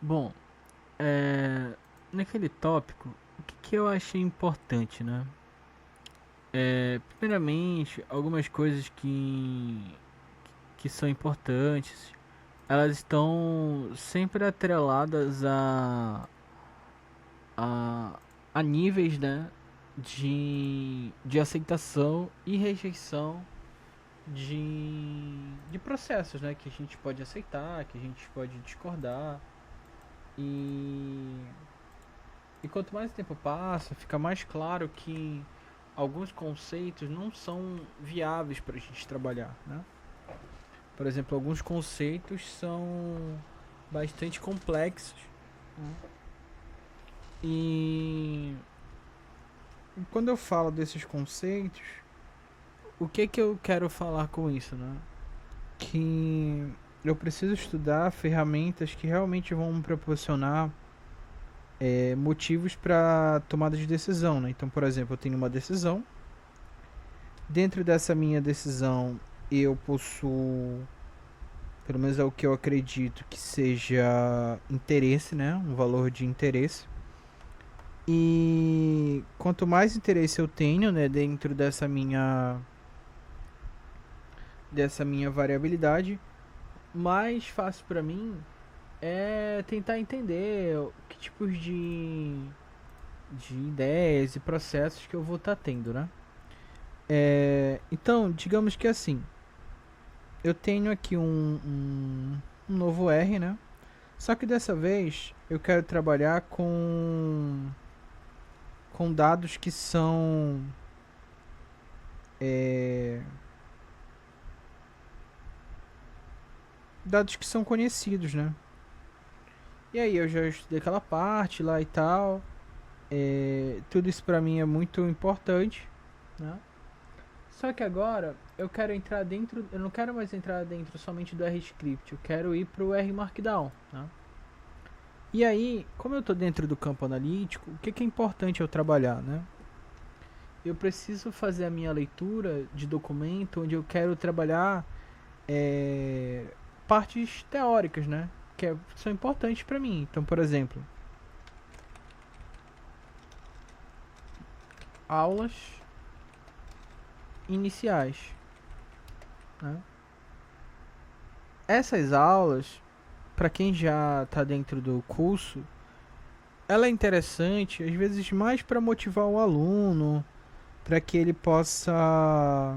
Bom, é, naquele tópico, o que eu achei importante, né? Primeiramente, algumas coisas que são importantes, elas estão sempre atreladas a, a níveis, né? De aceitação e rejeição de processos, né? Que a gente pode aceitar, que a gente pode discordar. E E quanto mais o tempo passa, fica mais claro que alguns conceitos não são viáveis para a gente trabalhar, né? Por exemplo, alguns conceitos são bastante complexos, né? E quando eu falo desses conceitos, o que eu quero falar com isso, né? Que eu preciso estudar ferramentas que realmente vão me proporcionar motivos para tomada de decisão, né? Então, por exemplo, eu tenho uma decisão. Dentro dessa minha decisão, eu possuo, pelo menos é o que eu acredito que seja interesse, né? Um valor de interesse. E quanto mais interesse eu tenho, né, dentro dessa minha variabilidade, mais fácil para mim é tentar entender que tipos de ideias e processos que eu vou estar tendo, né? Então, digamos que assim, eu tenho aqui um novo R, né? Só que dessa vez eu quero trabalhar com dados que são é, dados que são conhecidos, né? E aí eu já estudei aquela parte lá e tal. Tudo isso pra mim é muito importante, né? Só que agora eu quero entrar dentro, eu não quero mais entrar dentro somente do RScript, eu quero ir pro R Markdown, né? E aí, como eu estou dentro do campo analítico, o que é importante eu trabalhar, né? Eu preciso fazer a minha leitura de documento onde eu quero trabalhar é, partes teóricas, né? São importantes para mim. Então, por exemplo, aulas iniciais, né? Essas aulas, para quem já está dentro do curso, ela é interessante, às vezes mais para motivar o aluno, para que ele possa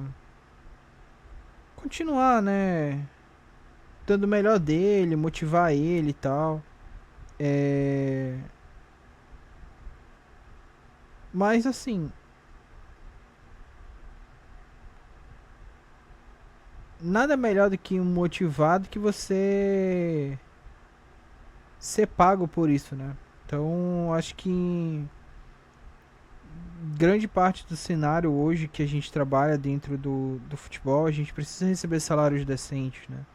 continuar, né, dando o melhor dele, motivar ele e tal. É... Mas assim, nada melhor do que um motivado que você ser pago por isso, né? Então, acho que grande parte do cenário hoje que a gente trabalha dentro do futebol, a gente precisa receber salários decentes, né?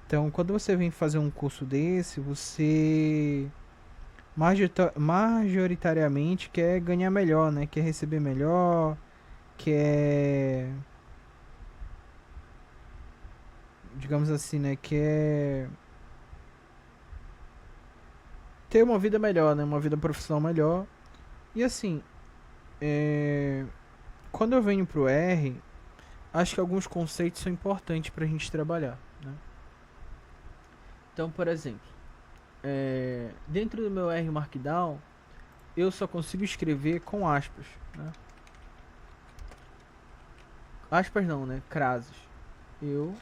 Então, quando você vem fazer um curso desse, você majoritariamente quer ganhar melhor, né? Quer receber melhor, quer, digamos assim, né? Quer ter uma vida melhor, né? Uma vida profissional melhor. E assim, é... quando eu venho pro R, acho que alguns conceitos são importantes pra gente trabalhar, né? Então, por exemplo, dentro do meu R Markdown, eu só consigo escrever com aspas, né? Aspas não, né? Crases. Eu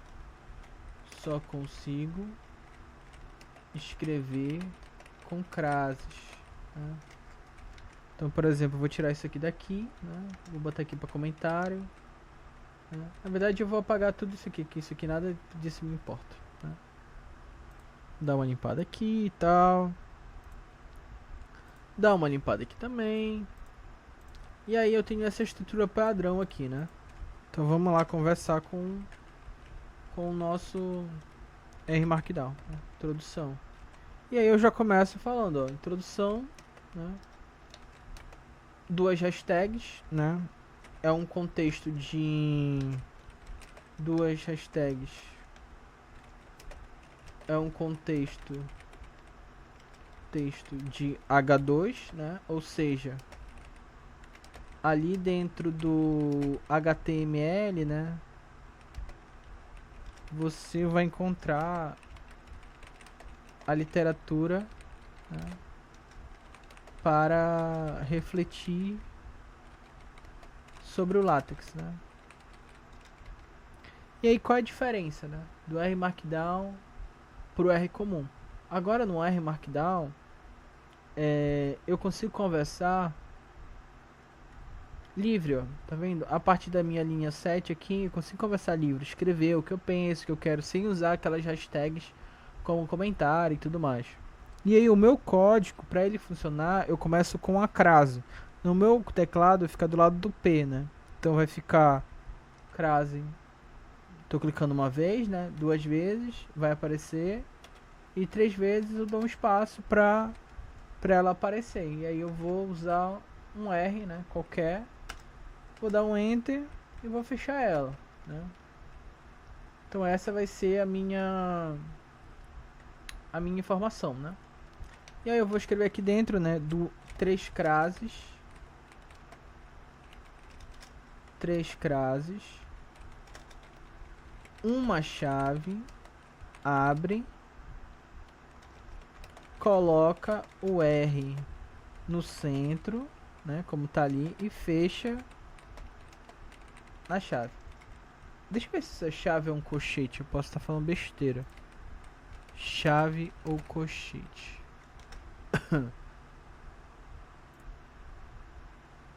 só consigo escrever com crases, né? Então, por exemplo, eu vou tirar isso aqui daqui, né? Vou botar aqui para comentário, né? Na verdade, eu vou apagar tudo isso aqui, que isso aqui nada disso me importa, né? Dar uma limpada aqui e tal. Dar uma limpada aqui também. E aí eu tenho essa estrutura padrão aqui, né? Então vamos lá conversar com o nosso R Markdown, né? Introdução. E aí eu já começo falando, ó, introdução, né? Duas hashtags, né? É um contexto de duas hashtags. É um contexto texto de H2, né? Ou seja, ali dentro do HTML, né? Você vai encontrar a literatura, né, para refletir sobre o LaTeX, né? E aí qual é a diferença, né, do R Markdown pro R comum? Agora no R Markdown eu consigo conversar livre, ó, tá vendo? A partir da minha linha 7 aqui, eu consigo conversar livre, escrever o que eu penso, o que eu quero, sem usar aquelas hashtags como comentário e tudo mais. E aí o meu código, para ele funcionar, eu começo com a crase. No meu teclado fica do lado do P, né? Então vai ficar crase. Tô clicando uma vez, né? 2 vezes, vai aparecer. E 3 vezes eu dou um espaço pra ela aparecer. E aí eu vou usar um R, né? Qualquer. Vou dar um Enter e vou fechar ela, né? Então essa vai ser a minha informação, né? E aí eu vou escrever aqui dentro, né, do 3 crases, uma chave, abre, coloca o R no centro, né, como tá ali, e fecha na chave. Deixa eu ver se essa chave é um colchete, eu posso estar falando besteira. Chave ou colchete?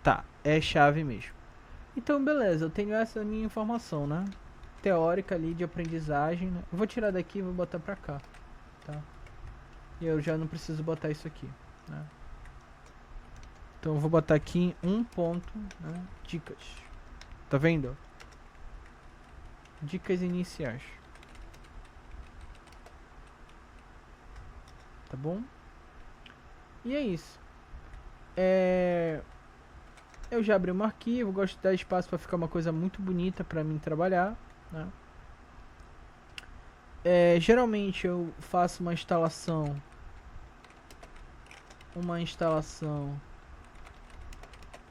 Tá, é chave mesmo. Então, beleza, eu tenho essa minha informação, né? Teórica ali de aprendizagem, né? Eu vou tirar daqui e vou botar pra cá, tá? E eu já não preciso botar isso aqui, né? Então eu vou botar aqui em um ponto, né? Dicas. Tá vendo? Dicas iniciais. Tá bom? E é isso. Eu já abri um arquivo, gosto de dar espaço para ficar uma coisa muito bonita para mim trabalhar, né? Geralmente eu faço uma instalação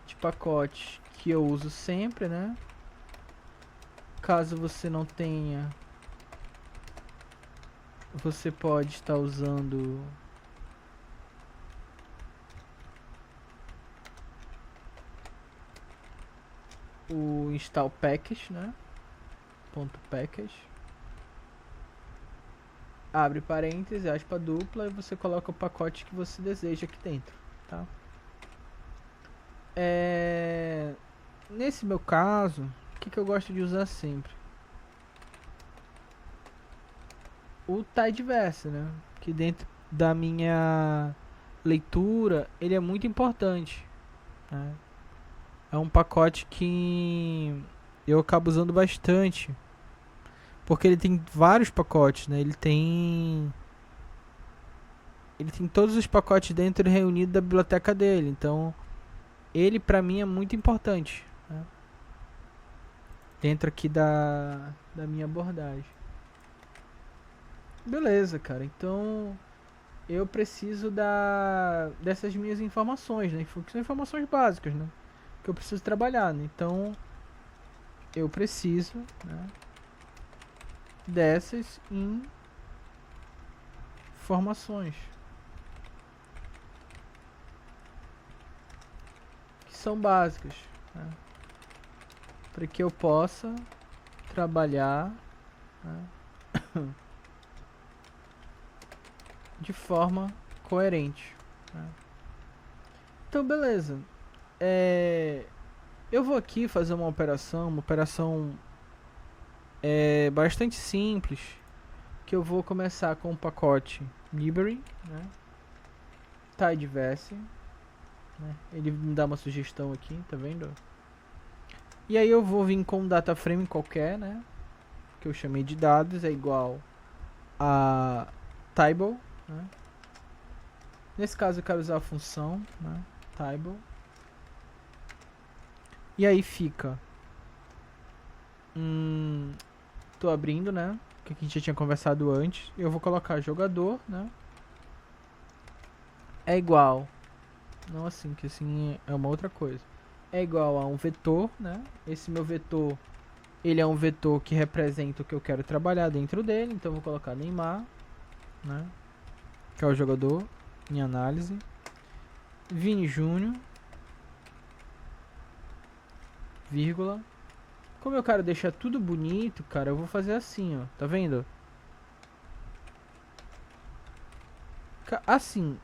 de pacote que eu uso sempre, né? Caso você não tenha, você pode estar usando o install package, né? .package. Abre parênteses, aspa dupla, e você coloca o pacote que você deseja aqui dentro, tá? Nesse meu caso, o que eu gosto de usar sempre? O Tidyverse, né? Que dentro da minha leitura, ele é muito importante, né? É um pacote que eu acabo usando bastante, porque ele tem vários pacotes, né? Ele tem todos os pacotes dentro reunidos da biblioteca dele. Então, ele pra mim é muito importante, né? Dentro aqui da minha abordagem. Beleza, cara. Então, eu preciso dessas minhas informações, né? Que são informações básicas, né? Que eu preciso trabalhar, né? Então, eu preciso, né, dessas informações que são básicas, né, para que eu possa trabalhar, né, de forma coerente, né. Então, beleza. Eu vou aqui fazer uma operação bastante simples, que eu vou começar com o pacote library, né, Tidyverse, né, ele me dá uma sugestão aqui, tá vendo? E aí eu vou vir com um data frame qualquer, né, que eu chamei de dados, é igual a table, né. Nesse caso eu quero usar a função, né, table. E aí fica tô abrindo, né, que a gente já tinha conversado antes. Eu vou colocar jogador, né, é igual, não assim, que assim é uma outra coisa. É igual a um vetor, né? Esse meu vetor, ele é um vetor que representa o que eu quero trabalhar dentro dele, então eu vou colocar Neymar, né? Que é o jogador em análise. Vini Júnior, vírgula. Como eu quero deixar tudo bonito, cara, eu vou fazer assim, ó. Tá vendo? Assim,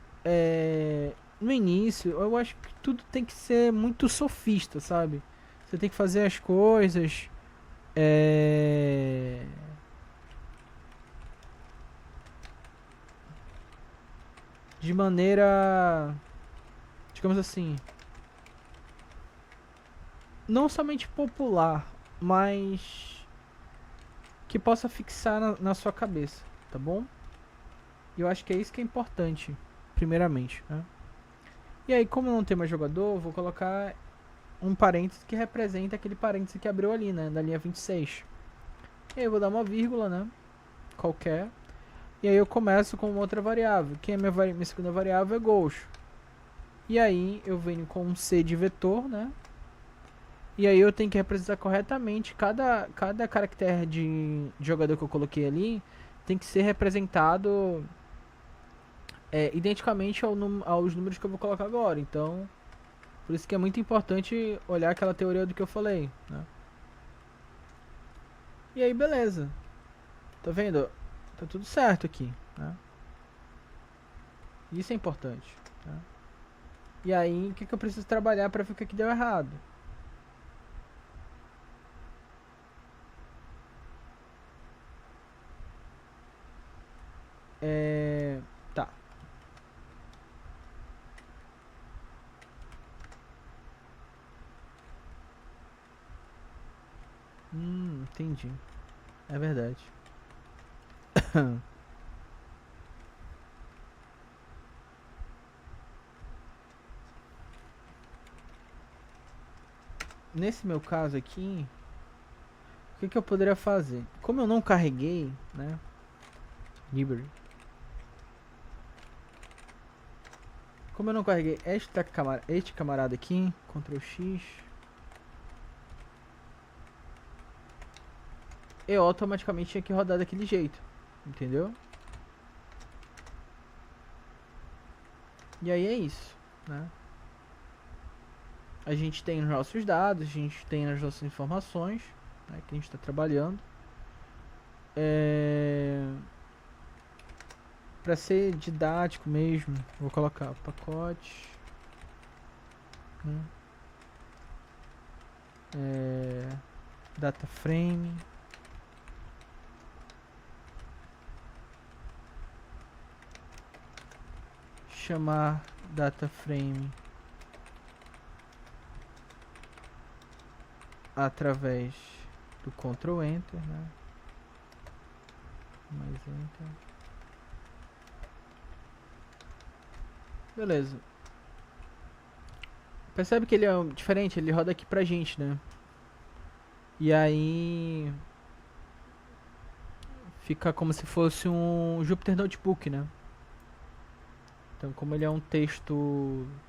no início, eu acho que tudo tem que ser muito sofista, sabe? Você tem que fazer as coisas é... de maneira, digamos assim, não somente popular, mas que possa fixar na sua cabeça, tá bom? E eu acho que é isso que é importante, primeiramente, né? E aí, como não tem mais jogador, vou colocar um parênteses que representa aquele parênteses que abriu ali, né? Da linha 26. E aí eu vou dar uma vírgula, né? Qualquer. E aí eu começo com outra variável. Quem é minha segunda variável é gols. E aí eu venho com um C de vetor, né? E aí eu tenho que representar corretamente cada caractere de jogador que eu coloquei ali tem que ser representado identicamente aos números que eu vou colocar agora. Então, por isso que é muito importante olhar aquela teoria do que eu falei, né? E aí, beleza. Tá vendo? Tá tudo certo aqui, né? Isso é importante, né? E aí, o que eu preciso trabalhar para ver o que deu errado? Tá. Entendi. É verdade. Nesse meu caso aqui, o que eu poderia fazer? Como eu não carreguei, né? Library. Como eu não carreguei este camarada aqui, Ctrl X, eu automaticamente tinha que rodar daquele jeito, entendeu? E aí é isso, né? A gente tem os nossos dados, a gente tem as nossas informações, né, que a gente está trabalhando. Para ser didático mesmo, vou colocar pacote, né? Data frame, chamar data frame através do Ctrl Enter, né? Mais Enter. Beleza. Percebe que ele é diferente, ele roda aqui pra gente, né? E aí fica como se fosse um Jupyter Notebook, né? Então, como ele é um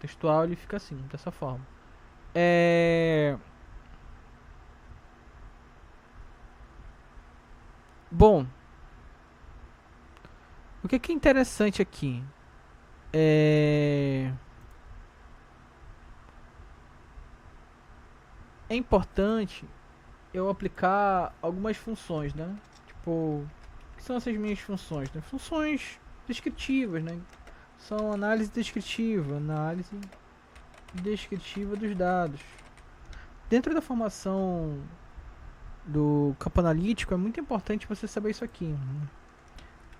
textual, ele fica assim, dessa forma. Bom, o que é interessante aqui? É importante eu aplicar algumas funções, né? Tipo, o que são essas minhas funções? Né? Funções descritivas, né? São análise descritiva dos dados. Dentro da formação do campo analítico é muito importante você saber isso aqui. Né?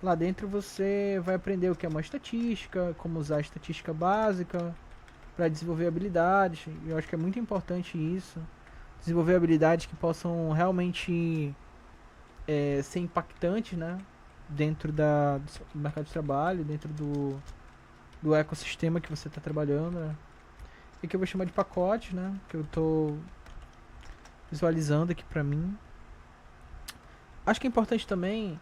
Lá dentro você vai aprender o que é uma estatística, como usar a estatística básica para desenvolver habilidades. Eu acho que é muito importante isso. Desenvolver habilidades que possam realmente ser impactantes, né? Dentro do mercado de trabalho, dentro do ecossistema que você está trabalhando, né? E que eu vou chamar de pacotes, né? Que eu estou visualizando aqui para mim. Acho que é importante também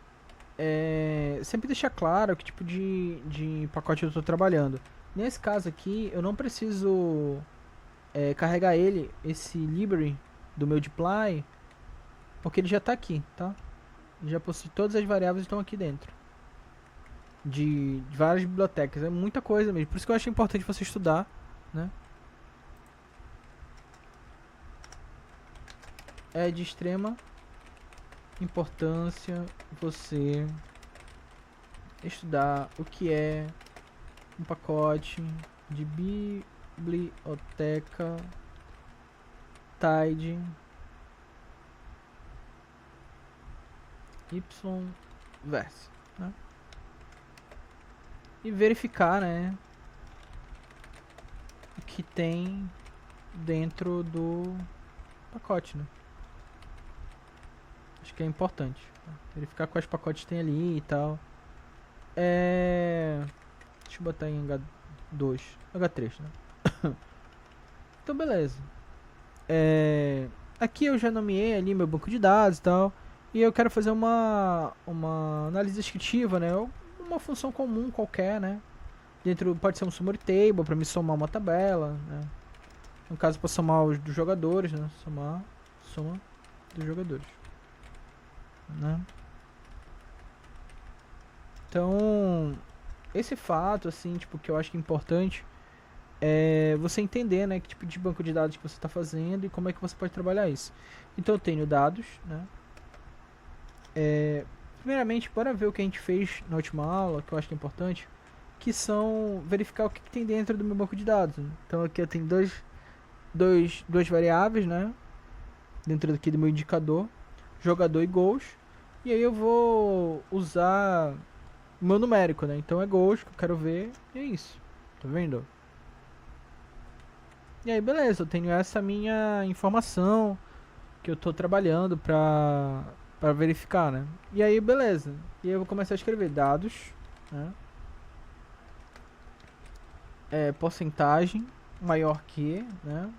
sempre deixar claro que tipo de pacote eu estou trabalhando. Nesse caso aqui, eu não preciso carregar esse library do meu deploy, porque ele já está aqui, tá? Já possui todas as variáveis estão aqui dentro. De várias bibliotecas, é muita coisa mesmo. Por isso que eu acho importante você estudar, né? É de extrema importância você estudar o que é um pacote de biblioteca TIDE yverse, né? E verificar, né, o que tem dentro do pacote, né? Acho que é importante, tá? Verificar quais pacotes tem ali e tal. Deixa eu botar em H2, H3, né? Então beleza. Aqui eu já nomeei ali meu banco de dados e tal. E eu quero fazer uma análise descritiva, né? Uma função comum qualquer, né? Dentro pode ser um summary table para me somar uma tabela, né? No caso para somar os dos jogadores, né? Soma dos jogadores, né? Então, esse fato assim, tipo, que eu acho que é importante é você entender, né, que tipo de banco de dados que você está fazendo e como é que você pode trabalhar isso. Então eu tenho dados, né? Primeiramente, bora ver o que a gente fez na última aula, que eu acho que é importante, que são verificar o que tem dentro do meu banco de dados. Então aqui eu tenho duas variáveis, né, dentro aqui do meu indicador, jogador e gols, e aí eu vou usar o meu numérico, né, então é gols que eu quero ver, e é isso, tá vendo? E aí beleza, eu tenho essa minha informação que eu tô trabalhando pra verificar, né? E aí beleza, e aí eu vou começar a escrever dados, né? Porcentagem maior que, né?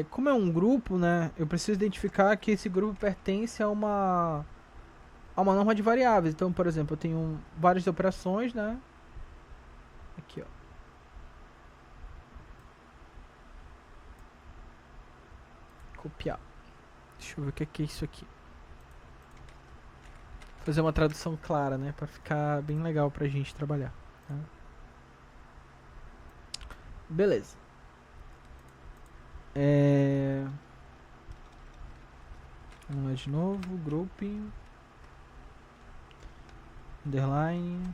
Como é um grupo, né? Eu preciso identificar que esse grupo pertence a uma norma de variáveis. Então, por exemplo, eu tenho várias operações, né? Aqui, ó. Copiar. Deixa eu ver o que é isso aqui. Fazer uma tradução clara, né? Pra ficar bem legal pra gente trabalhar. Tá? Beleza. Vamos lá de novo. Grouping. Underline.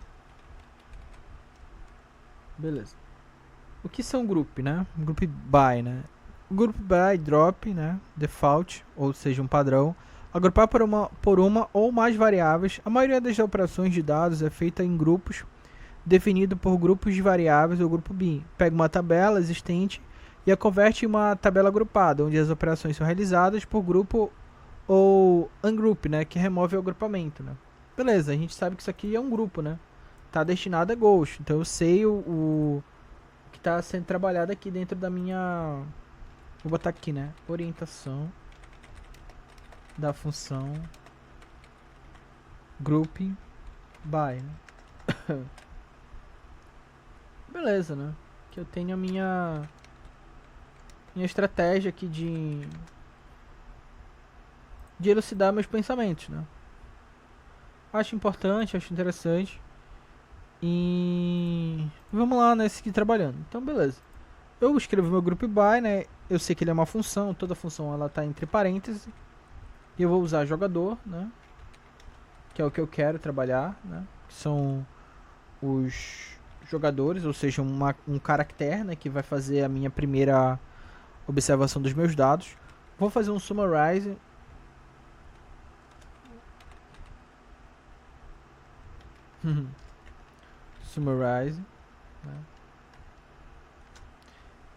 Beleza. O que são group, né? Group by, né? O group by drop, né? Default, ou seja, um padrão. Agrupar por uma ou mais variáveis. A maioria das operações de dados é feita em grupos, definido por grupos de variáveis ou grupo bin. Pega uma tabela existente e a converte em uma tabela agrupada, onde as operações são realizadas por grupo ou ungroup, né? Que remove o agrupamento, né? Beleza, a gente sabe que isso aqui é um grupo, né? Tá destinado a Ghost. Então eu sei o que está sendo trabalhado aqui dentro da minha... Vou botar aqui, né? Orientação da função grouping by, né? Beleza, né? Que eu tenho a minha estratégia aqui de elucidar meus pensamentos, né? Acho importante, acho interessante. E vamos lá, né? Seguir trabalhando. Então, beleza. Eu escrevo meu group by, né? Eu sei que ele é uma função, toda função ela tá entre parênteses. E eu vou usar jogador, né? Que é o que eu quero trabalhar, né? Que são os jogadores, ou seja, um caractere, né? Que vai fazer a minha primeira observação dos meus dados. Vou fazer um summarize. Summarize, né?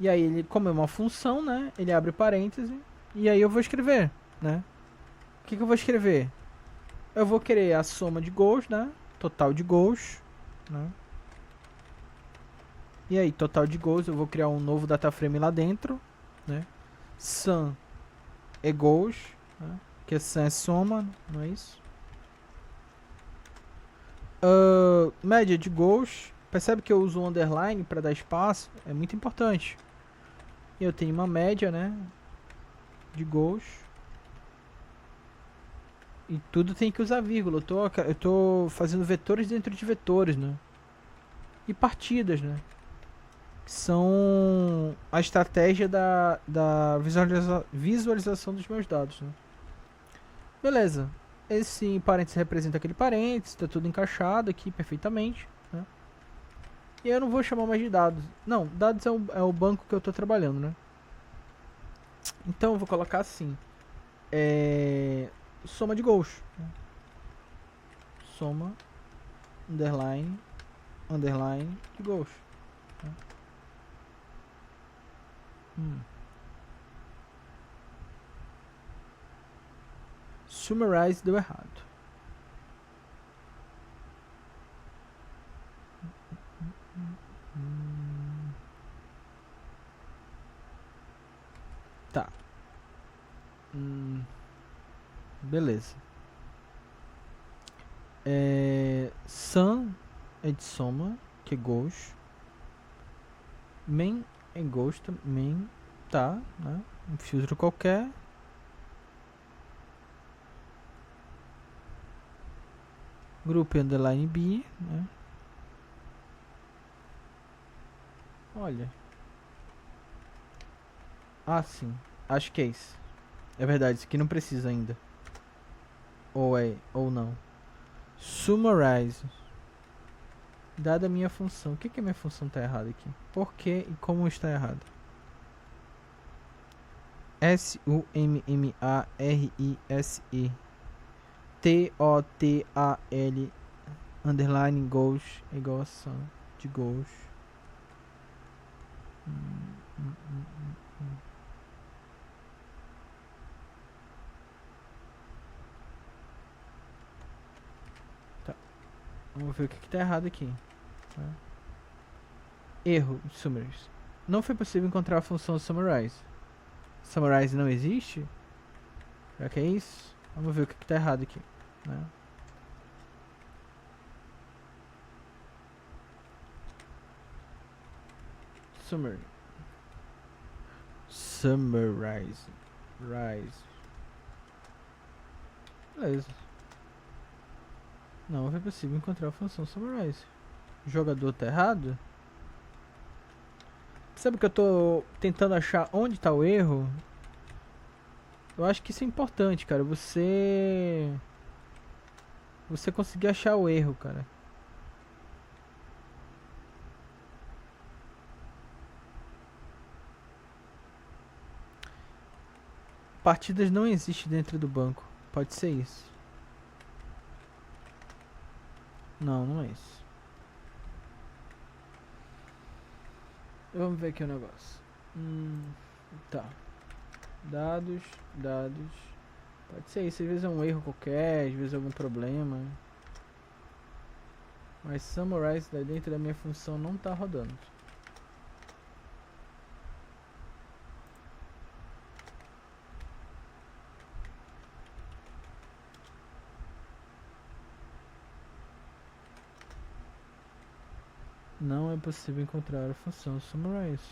E aí ele, como é uma função, né? Ele abre parêntese e aí eu vou escrever, né? O que eu vou escrever? Eu vou querer a soma de gols, né? Total de gols, né? E aí, total de gols, eu vou criar um novo data frame lá dentro, né? Sum é gols, né? Que sum é soma, não é isso? média de gols. Percebe que eu uso o underline para dar espaço? É muito importante. E eu tenho uma média, né? De gols. E tudo tem que usar vírgula. Eu tô fazendo vetores dentro de vetores, né? E partidas, né? São a estratégia da visualização dos meus dados, né? Beleza. Esse parênteses representa aquele parênteses. Tá tudo encaixado aqui perfeitamente, né? E eu não vou chamar mais de dados. Não, dados é o banco que eu tô trabalhando, né? Então eu vou colocar assim. Soma de gols. Né? Soma, underline, underline de gols. Né? Summarize deu errado. Tá. Beleza. Sum é de soma, que é gols. Main é gols também. Tá, né? Um filtro qualquer. Grupo underline B, né? Olha. Ah, sim. Acho que é isso. É verdade, isso aqui não precisa ainda. Ou não. Summarize. Dada a minha função. O que a minha função tá errada aqui? Por que e como está errado? S-U-M-M-A-R-I-S-E T-O-T-A-L underline goals é igual a sum de goals. Tá. Vamos ver o que tá errado aqui. Tá. Erro de summarize. Não foi possível encontrar a função summarize. Summarize não existe? Será que é isso? Vamos ver o que tá errado aqui. Né? Summary. Summarize. Rise. Beleza. Não foi possível encontrar a função summarize. O jogador tá errado? Sabe que eu tô tentando achar onde tá o erro? Eu acho que isso é importante, cara. Você conseguir achar o erro, cara. Partidas não existe dentro do banco. Pode ser isso. Não, não é isso. Vamos ver aqui o negócio. Tá. Dados. Pode ser isso. Às vezes é um erro qualquer, às vezes é algum problema. Mas summarize dentro da minha função não tá rodando. Não é possível encontrar a função summarize.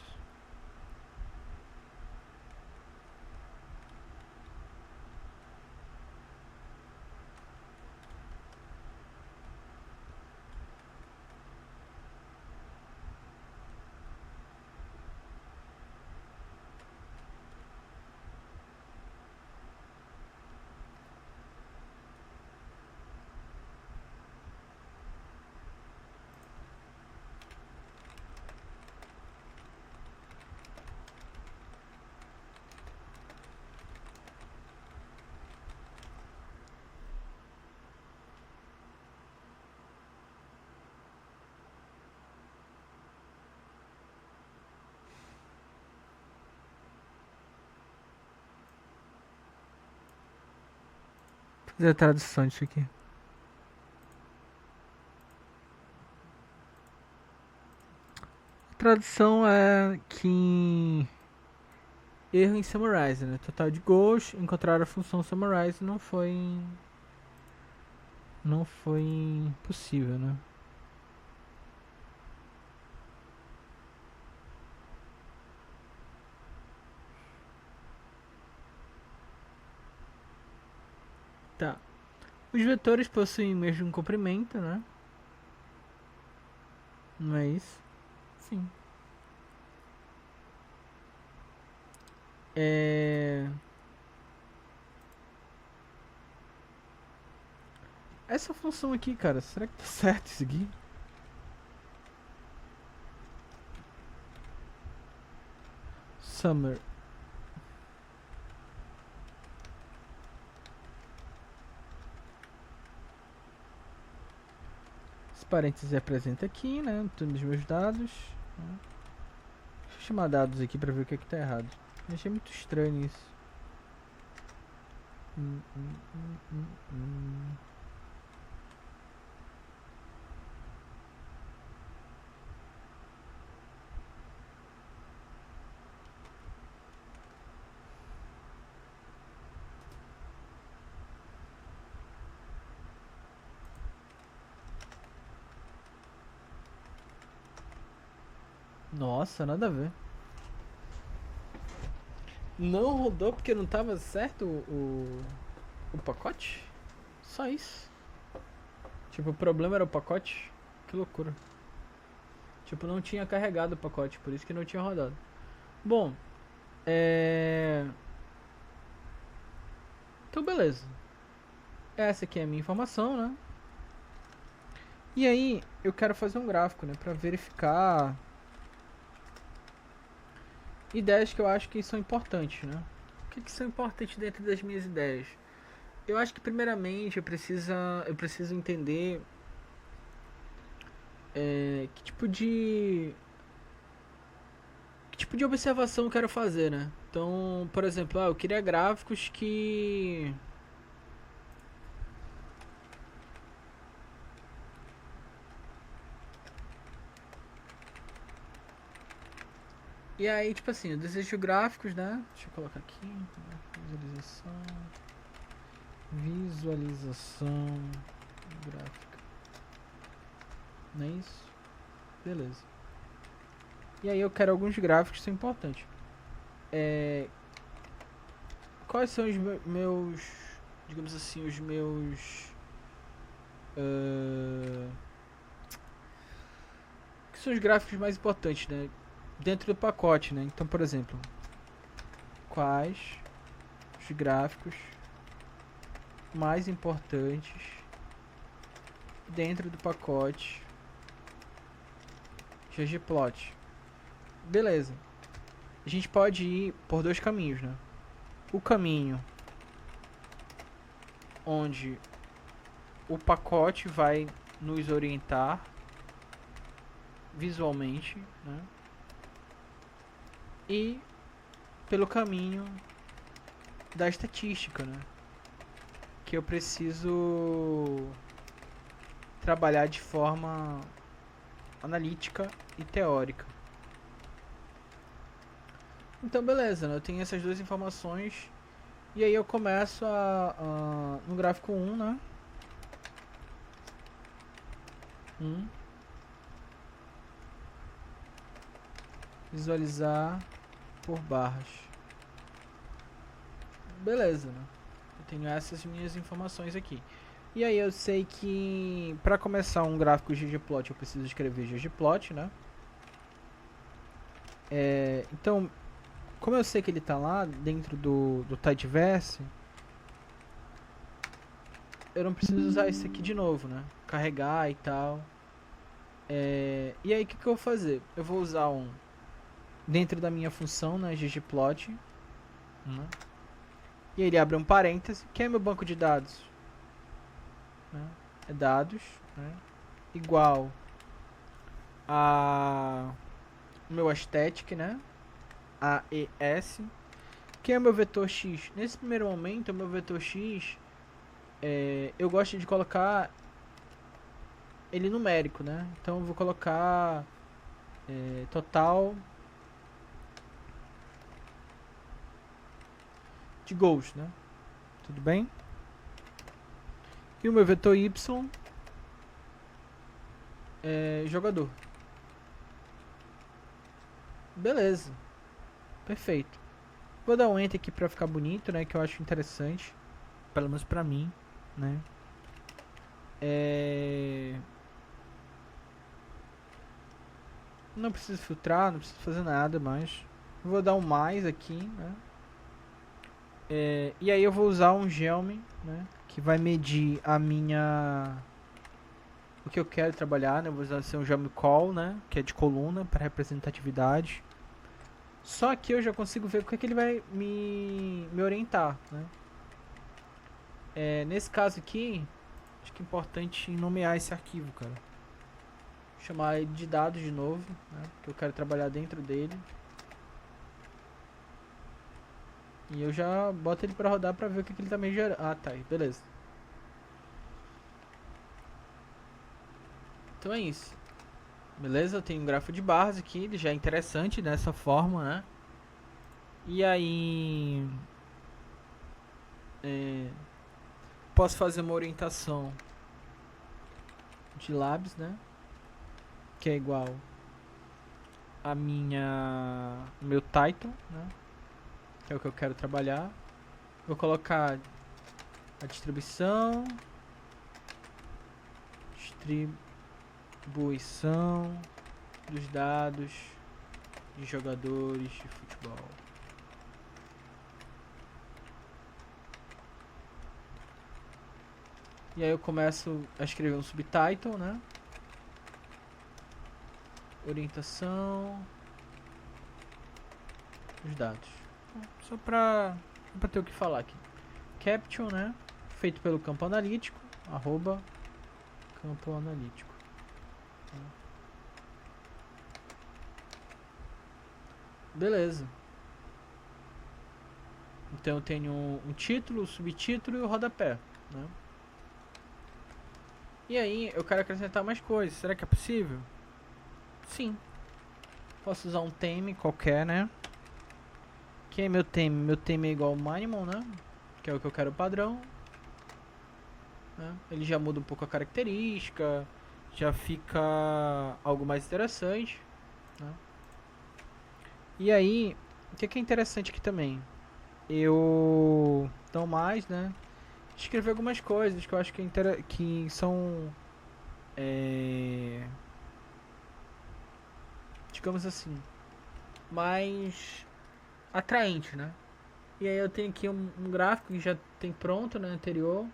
Vou fazer a tradução disso aqui. A tradução é que erro em summarize, né? Total de gols, encontrar a função summarize não foi possível, né? Os vetores possuem o mesmo comprimento, né? Não é isso? Sim. Essa função aqui, cara, será que tá certo isso aqui? Summer. Esse parênteses representa aqui, né? Todos os meus dados. Né? Deixa eu chamar dados aqui pra ver o que é que tá errado. Eu achei muito estranho isso. Hum, hum, hum, hum, hum. Nossa, nada a ver. Não rodou porque não tava certo o pacote? Só isso. Tipo, o problema era o pacote? Que loucura. Tipo, não tinha carregado o pacote, por isso que não tinha rodado. Bom, então beleza. Essa aqui é a minha informação, né? E aí, eu quero fazer um gráfico, né? Pra verificar ideias que eu acho que são importantes, né? O que são importantes dentro das minhas ideias? Eu acho que primeiramente eu preciso entender que tipo de observação eu quero fazer, né? Então, por exemplo, eu queria gráficos que e aí, tipo assim, eu desejo gráficos, né? Deixa eu colocar aqui, visualização gráfica. Não é isso? Beleza. E aí eu quero alguns gráficos que são importantes. Quais são os meus, digamos assim, os meus que são os gráficos mais importantes, né? Dentro do pacote, né? Então, por exemplo, quais os gráficos mais importantes dentro do pacote ggplot? Beleza. A gente pode ir por dois caminhos, né? O caminho onde o pacote vai nos orientar visualmente, né? E pelo caminho da estatística, né? Que eu preciso trabalhar de forma analítica e teórica. Então, beleza, né? Eu tenho essas duas informações. E aí eu começo no gráfico 1, né? Visualizar por barras. Beleza, né? Eu tenho essas minhas informações aqui. E aí eu sei que para começar um gráfico ggplot eu preciso escrever ggplot, né? Então, como eu sei que ele está lá dentro do Tidyverse, eu não preciso usar isso aqui de novo, né? Carregar e tal. E aí o que eu vou fazer? Eu vou usar dentro da minha função, né, ggplot, né? E ele abre um parêntese, que é meu banco de dados, né? É dados, né? Igual a meu aesthetic, né? AES, que é meu vetor X. Nesse primeiro momento, o meu vetor X, eu gosto de colocar ele numérico, né? Então eu vou colocar total de gols, né? Tudo bem? E o meu vetor Y é jogador. Beleza. Perfeito. Vou dar um enter aqui pra ficar bonito, né? Que eu acho interessante. Pelo menos pra mim, né? Não preciso filtrar, não preciso fazer nada mais. Vou dar um mais aqui, né? E aí eu vou usar um Gelme, né? Que vai medir a minha... o que eu quero trabalhar, né? Eu vou usar um Gelme Call, né? Que é de coluna, para representatividade. Só que eu já consigo ver o que, é que ele vai me orientar, né? Nesse caso aqui, acho que é importante nomear esse arquivo, cara. Chamar ele de dados de novo, né? Que eu quero trabalhar dentro dele. E eu já boto ele pra rodar pra ver o que, que ele tá me gerando. Ah, tá aí, beleza. Então é isso. Beleza? Eu tenho um grafo de barras aqui, ele já é interessante dessa forma, né? E aí... posso fazer uma orientação de labs, né? Que é igual a o meu title, né? Que é o que eu quero trabalhar. Vou colocar a distribuição dos dados de jogadores de futebol. E aí eu começo a escrever um subtitle, né? Orientação dos dados. Só pra ter o que falar aqui. Caption, né? Feito pelo campo analítico, @campo analítico. Beleza. Então eu tenho um título, subtítulo e o rodapé, né? E aí eu quero acrescentar mais coisas. Será que é possível? Sim. Posso usar um theme qualquer, né? Que é meu theme? Meu theme é igual ao Minimal, né? Que é o que eu quero padrão. Né? Ele já muda um pouco a característica. Já fica algo mais interessante. Né? E aí, o que é interessante aqui também? Eu... Então mais, né? Escrever algumas coisas que eu acho que são... digamos assim... mais atraente, né? E aí eu tenho aqui um gráfico que já tem pronto, né, anterior.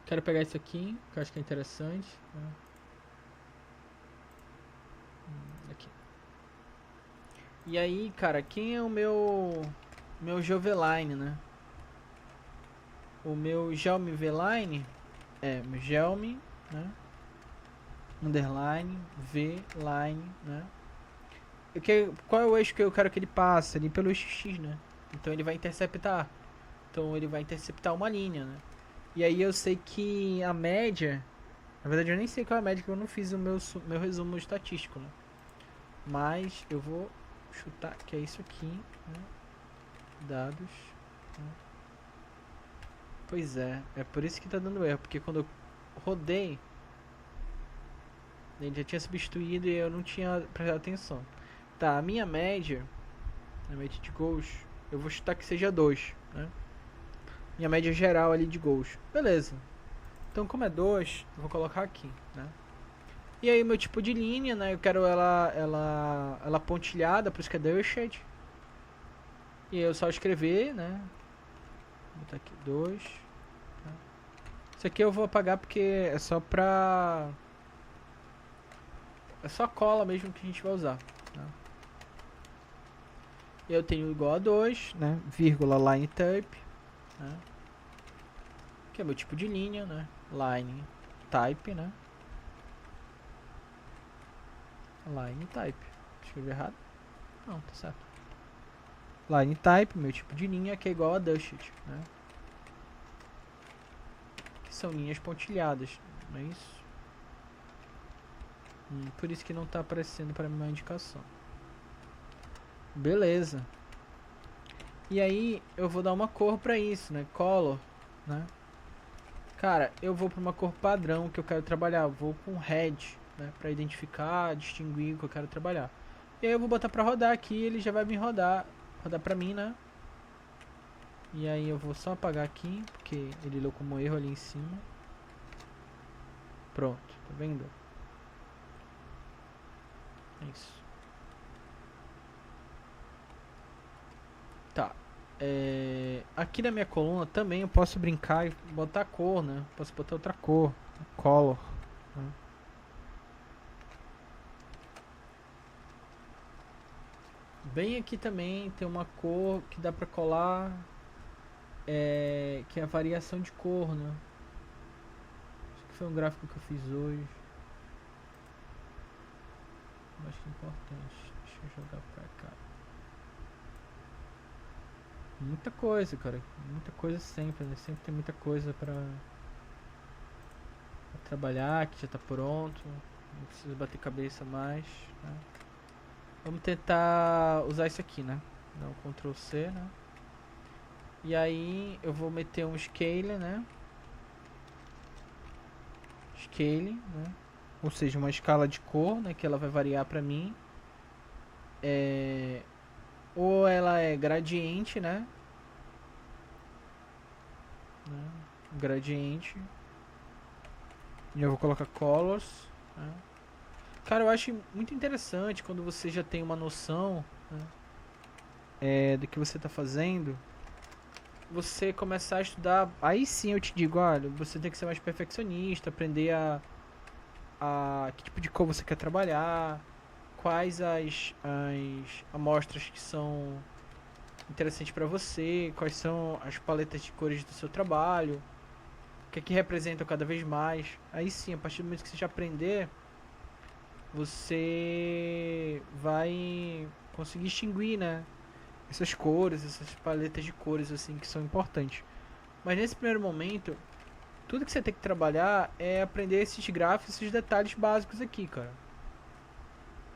Quero pegar isso aqui, que eu acho que é interessante. Né? Aqui. E aí, cara, quem é o meu Joveline, né? O meu Gelme Veline é Gelme, né? Underline, V-line, né? Qual é o eixo que eu quero que ele passe? Ali pelo eixo X, né? Então ele vai interceptar. Então ele vai interceptar uma linha, né? E aí eu sei que a média... Na verdade eu nem sei qual é a média, que eu não fiz o meu resumo estatístico, né? Mas eu vou chutar que é isso aqui, né? Dados, né? Pois é por isso que tá dando erro, porque quando eu rodei, ele já tinha substituído e eu não tinha prestado atenção. Tá, a minha média, a média de gols, eu vou chutar que seja 2, né? Minha média geral ali de gols. Beleza. Então como é 2, eu vou colocar aqui, né? E aí o meu tipo de linha, né? Eu quero ela pontilhada, por isso que é Dashed. E eu só escrever, né? Vou botar aqui 2. Tá? Isso aqui eu vou apagar porque é só pra... é só cola mesmo que a gente vai usar. Tá? E eu tenho igual a 2, né? Vírgula line type, né? Que é meu tipo de linha, né? Line type, né? Line type. Escrevi errado? Não, tá certo. Line type, meu tipo de linha, que é igual a Dashed, né? Que são linhas pontilhadas, não é isso? Por isso que não tá aparecendo para mim uma indicação. Beleza. E aí eu vou dar uma cor pra isso, né? Color, né? Cara, eu vou pra uma cor padrão que eu quero trabalhar. Eu vou com red, né? Pra identificar, distinguir o que eu quero trabalhar. E aí eu vou botar pra rodar aqui, ele já vai me rodar pra mim, né? E aí eu vou só apagar aqui, porque ele leu como erro ali em cima. Pronto, tá vendo? É isso. Tá. Aqui na minha coluna também eu posso brincar e botar cor, né? Posso botar outra cor. Color. Né? Bem aqui também tem uma cor que dá pra colar. Que é a variação de cor, né? Acho que foi um gráfico que eu fiz hoje. Eu acho que é importante. Deixa eu jogar pra cá. Muita coisa, cara. Muita coisa sempre, né? Sempre tem muita coisa pra trabalhar, que já tá pronto. Não precisa bater cabeça mais. Né? Vamos tentar usar isso aqui, né? Dá um Ctrl C, né? E aí eu vou meter um scale, né? Scale, né? Ou seja, uma escala de cor, né? Que ela vai variar pra mim. Ou ela é gradiente, né? Gradiente. E eu vou colocar colors. Né? Cara, eu acho muito interessante quando você já tem uma noção, né, do que você está fazendo. Você começar a estudar. Aí sim eu te digo, olha, você tem que ser mais perfeccionista, aprender a que tipo de cor você quer trabalhar, quais as amostras que são interessantes para você, quais são as paletas de cores do seu trabalho, o que é que representam cada vez mais. Aí sim, a partir do momento que você já aprender, você vai conseguir extinguir, né? Essas cores, essas paletas de cores assim que são importantes. Mas nesse primeiro momento, tudo que você tem que trabalhar é aprender esses gráficos, esses detalhes básicos aqui, cara.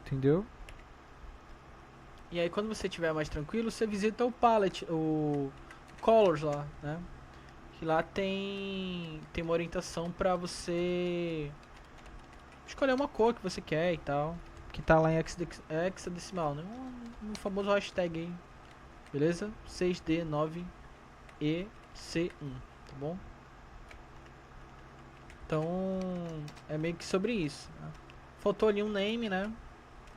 Entendeu? E aí quando você estiver mais tranquilo, você visita o palette, o colors lá, né? Que lá tem uma orientação para você escolher uma cor que você quer e tal, que tá lá em hexadecimal, né? Um famoso hashtag aí, beleza? 6D9EC1, tá bom? Então, é meio que sobre isso. Né? Faltou ali um name, né?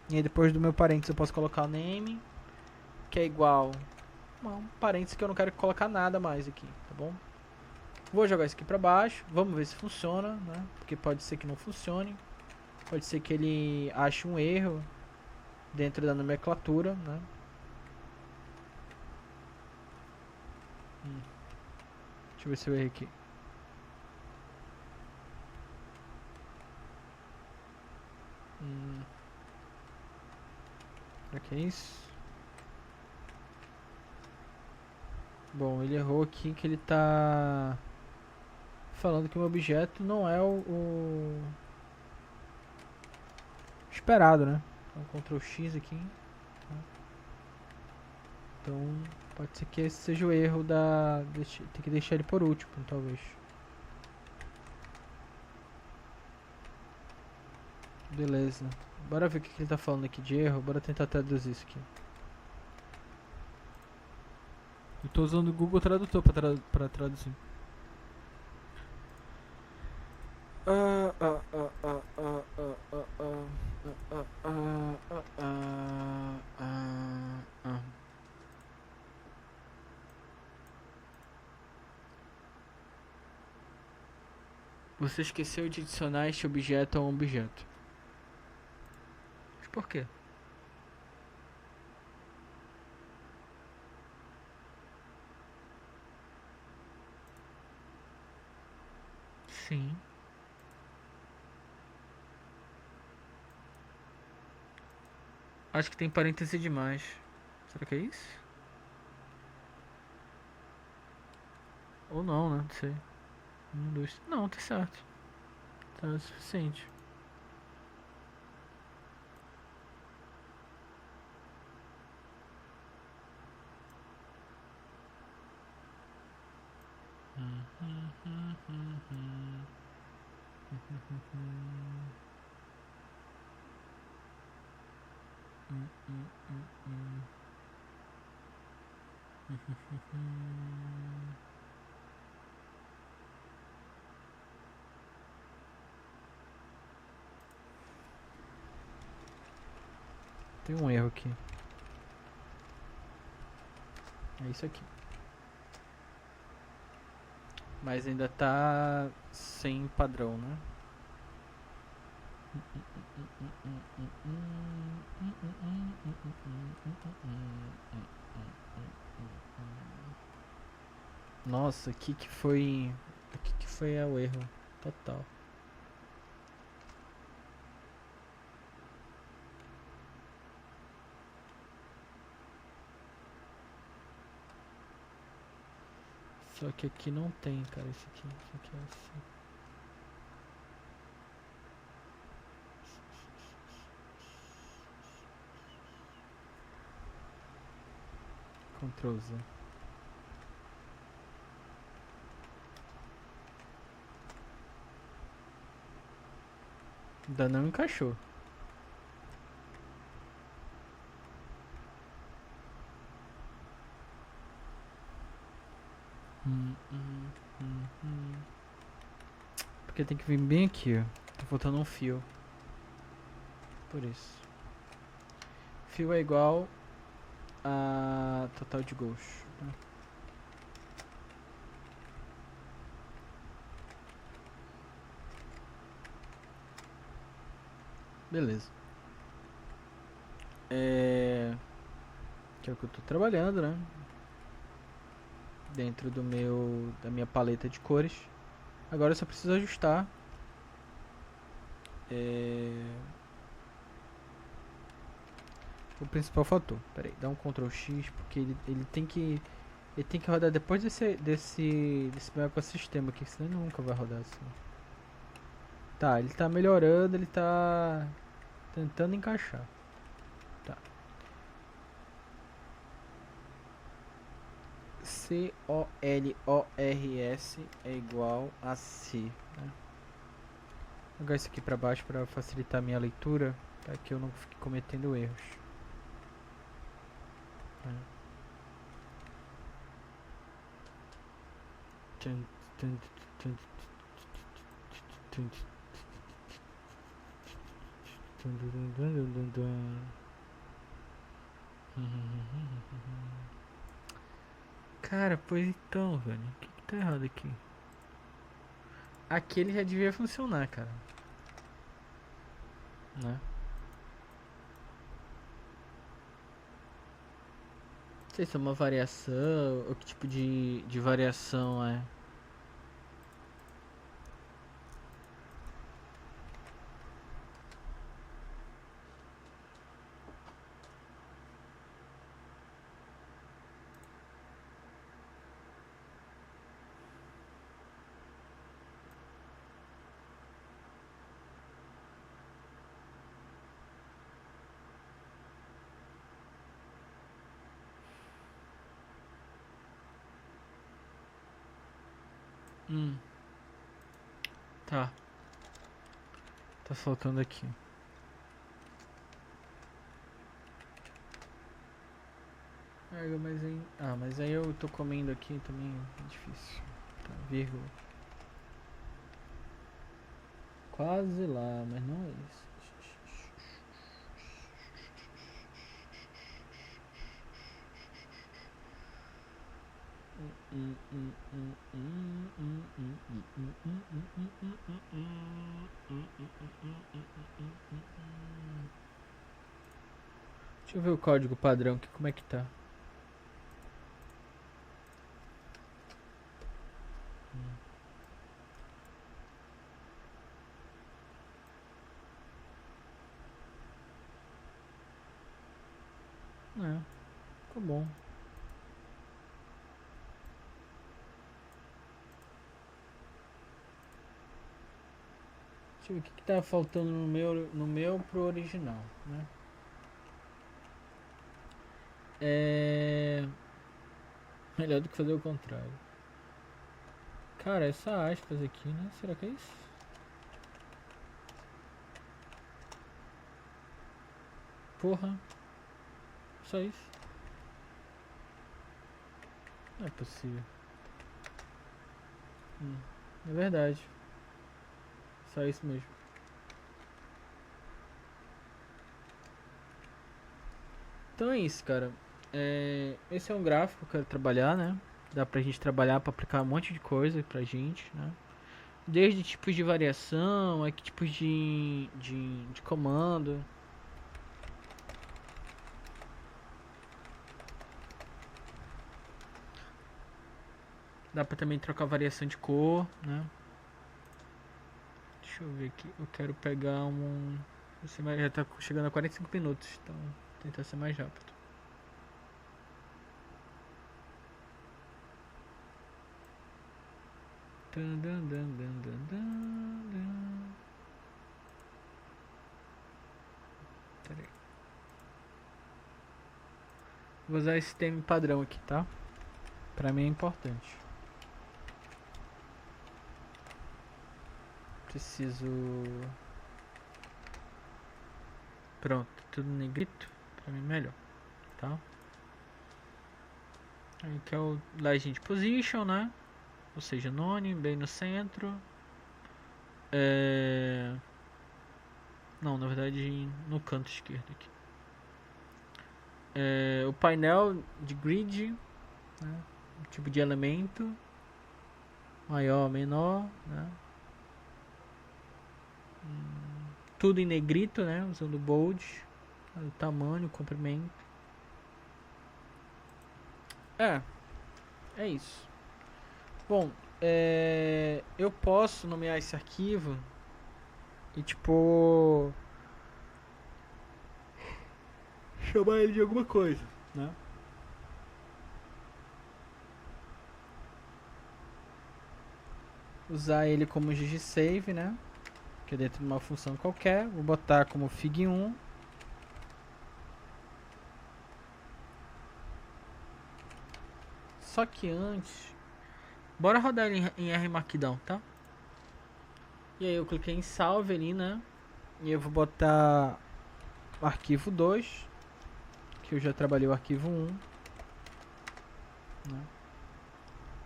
E aí depois do meu parênteses eu posso colocar o name, que é igual um parênteses que eu não quero colocar nada mais aqui, tá bom? Vou jogar isso aqui pra baixo, vamos ver se funciona, né? Porque pode ser que não funcione. Pode ser que ele ache um erro dentro da nomenclatura, né? Deixa eu ver se eu errei aqui. Será que é isso? Bom, ele errou aqui que ele tá falando que o meu objeto não é o esperado, né? Então, Ctrl X aqui. Tá? Então, pode ser que esse seja o erro da... Tem que deixar ele por último, talvez. Beleza. Bora ver o que ele tá falando aqui de erro. Bora tentar traduzir isso aqui. Eu tô usando o Google Tradutor pra traduzir. Você esqueceu de adicionar este objeto a um objeto. Mas por quê? Sim. Acho que tem parêntese demais. Será que é isso? Ou não, né? Não sei. Um, dois. Não, tá certo. Tá o suficiente. Tem um erro aqui. É isso aqui. Mas ainda tá sem padrão, né? Nossa, aqui que foi. Aqui que foi o erro total. Só que aqui não tem, cara. Isso aqui é assim. Ctrl Z. Ainda não encaixou. Porque tem que vir bem aqui, ó. Tá faltando um fio. Por isso. Fio é igual a total de gols. Né? Beleza. Que é o que eu tô trabalhando, né? Dentro da minha paleta de cores. Agora eu só preciso ajustar o principal fator. Pera aí, dá um Ctrl X porque ele tem que rodar depois desse meu ecossistema aqui, senão ele nunca vai rodar assim. Tá, ele tá melhorando, ele tá tentando encaixar. Tá. COLORS é igual a C. Né? Vou jogar isso aqui pra baixo pra facilitar a minha leitura, para que eu não fique cometendo erros. Né? Cara, pois então, velho. O que tá errado aqui? Aquele já devia funcionar, cara. Né? Não sei se é uma variação ou que tipo de variação é. Tá. Tá faltando aqui. Mas aí eu tô comendo aqui também, é difícil. Tá, vírgula. Quase lá, mas não é isso. Deixa eu ver o código padrão aqui, como é que tá. É, ficou bom. Deixa eu ver o que tá faltando no meu pro original, né? É melhor do que fazer o contrário. Cara, essa aspas aqui, né? Será que é isso? Porra. Só isso. Não é possível. É verdade. Só isso mesmo. Então é isso, cara. Esse é um gráfico que eu quero trabalhar, né? Dá pra gente trabalhar pra aplicar um monte de coisa pra gente, né? Desde tipos de variação, a que tipos de comando. Dá pra também trocar variação de cor, né? Deixa eu ver aqui. Eu quero pegar um. Já tá chegando a 45 minutos, então tentar ser mais rápido. Dun, dun, dun, dun, dun, dun. Pera aí. Vou usar esse tema padrão aqui, tá? Pra mim é importante. Preciso. Pronto, tudo negrito. Pra mim melhor, tá? Aí que é o Legend Position, né? Ou seja, none, bem no centro. Não, na verdade no canto esquerdo aqui. O painel de grid, né? Tipo de elemento. Maior, menor, né? Tudo em negrito, né? Usando bold. O tamanho, o comprimento. É isso. Bom, eu posso nomear esse arquivo e tipo chamar ele de alguma coisa, né? Usar ele como ggSave, né? Que é dentro de uma função qualquer. Vou botar como fig1. Só que antes, bora rodar ele em R Markdown, tá? E aí eu cliquei em salve ali, né? E eu vou botar o arquivo 2, que eu já trabalhei o arquivo 1, né?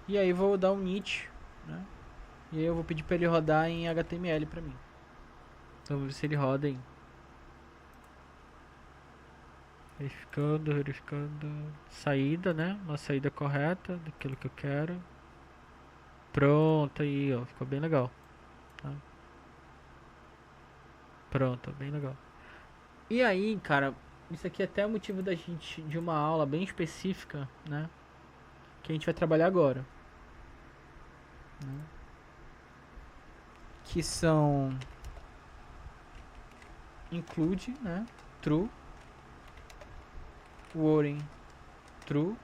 E aí vou dar um init, né? E aí eu vou pedir para ele rodar em HTML para mim. Então vamos ver se ele roda em. Verificando, verificando. Saída, né? Uma saída correta daquilo que eu quero. Pronto, aí, ó. Ficou bem legal. Tá? Pronto, bem legal. E aí, cara, isso aqui é até o motivo da gente de uma aula bem específica, né? Que a gente vai trabalhar agora. Né? Que são include, né? True, wording, true,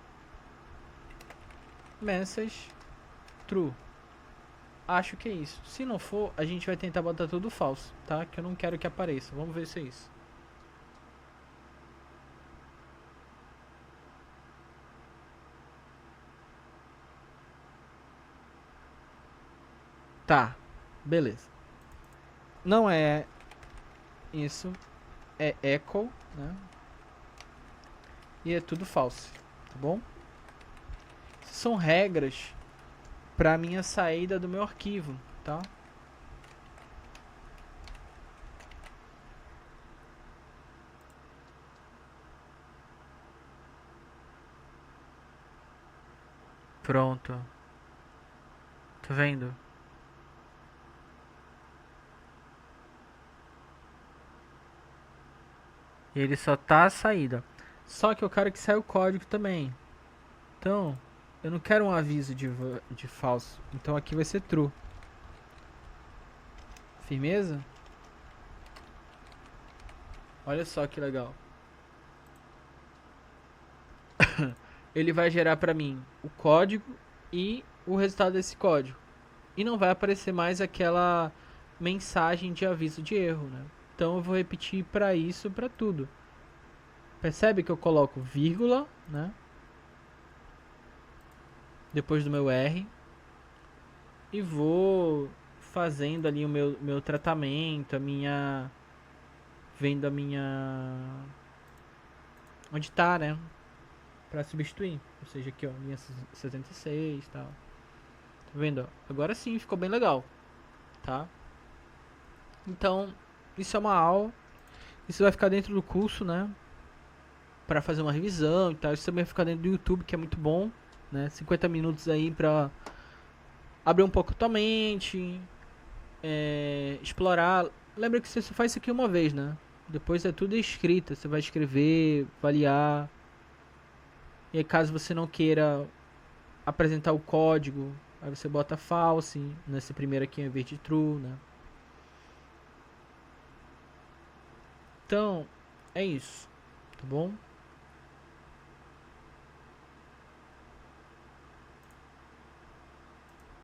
message, true. Acho que é isso. Se não for, a gente vai tentar botar tudo falso, tá? Que eu não quero que apareça. Vamos ver se é isso. Tá, beleza. Não é isso, é echo, né? E é tudo falso, tá bom? São regras para minha saída do meu arquivo, tá? Pronto. Tá vendo? E ele só tá a saída. Só que eu quero que saia o código também. Então, eu não quero um aviso de falso. Então aqui vai ser true. Firmeza? Olha só que legal. Ele vai gerar para mim o código e o resultado desse código. E não vai aparecer mais aquela mensagem de aviso de erro, né? Então eu vou repetir para isso, para tudo. Percebe que eu coloco vírgula, né? Depois do meu R. E vou fazendo ali o meu tratamento, a minha... Vendo a minha... Onde tá, né? pra substituir. Ou seja, aqui ó, linha 76 e tal. Tá vendo? Ó? Agora sim ficou bem legal, tá? Então, isso é uma aula. Isso vai ficar dentro do curso, né? Pra fazer uma revisão e tal. Isso também vai ficar dentro do YouTube, que é muito bom, né? 50 minutos aí pra abrir um pouco a tua mente, explorar. Lembra que você só faz isso aqui uma vez, né? Depois é tudo escrita. Você vai escrever, avaliar. E aí, caso você não queira apresentar o código, aí você bota false nesse primeiro aqui ao invés de true, né? Então, é isso, tá bom?